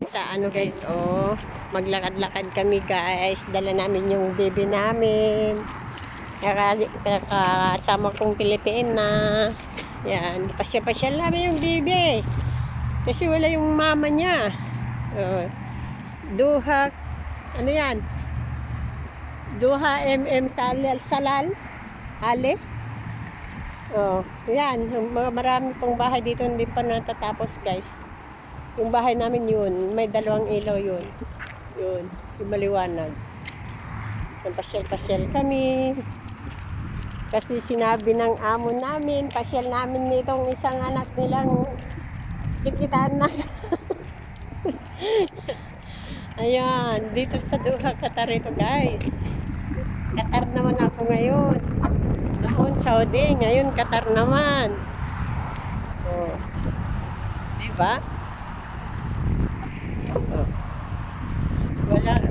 sa ano guys, oh. Maglakad-lakad kami guys. Dala namin yung baby namin. Kasama kong Pilipina. Yan, pasya-pasyal namin yung baby. Kasi wala yung mama niya. Oh. Duha, ano yan? Duha salal. Ale. Oh, yan. Marami pang bahay dito hindi pa natatapos guys. Yung bahay namin yun, may dalawang ilaw yun. Yun, yung maliwanag. Pasyal-pasyal kami. Kasi sinabi ng amo namin, pasyal namin nitong isang anak nilang kikitaan na. Ayan, dito sa Doha, Qatar ito guys. Qatar naman ako ngayon. Noon Saudi, ngayon Qatar naman. Oh. Diba? Oh.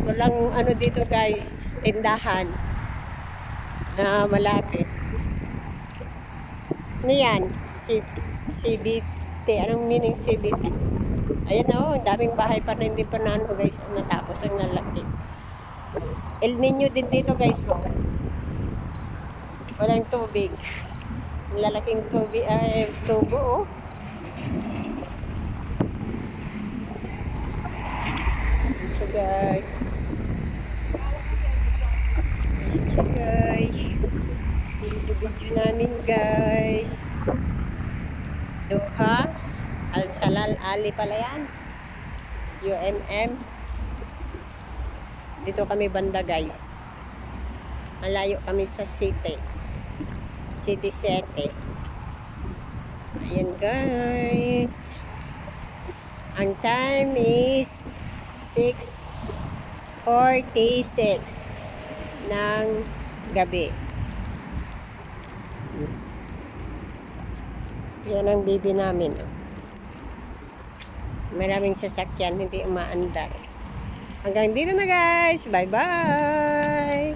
Walang ano dito guys, tindahan na malapit. Ano yan? CBT. Anong meaning CBT? Ayan o, daming bahay pa rin din pa na ano guys, natapos ang lalaki. El Niño din dito guys. Oh. Walang tubig. Lalaking tubig, tubo oh. Ito guys. Ito guys. Video namin guys. Doha. Al Salal Ali pala yan. UMM. Dito kami banda guys. Malayo kami sa city. City 7. Ayan guys. Ang time is 6:46 ng gabi. Yan ang baby namin. Maraming sasakyan, hindi umaandar. Hanggang dito na guys. Bye bye.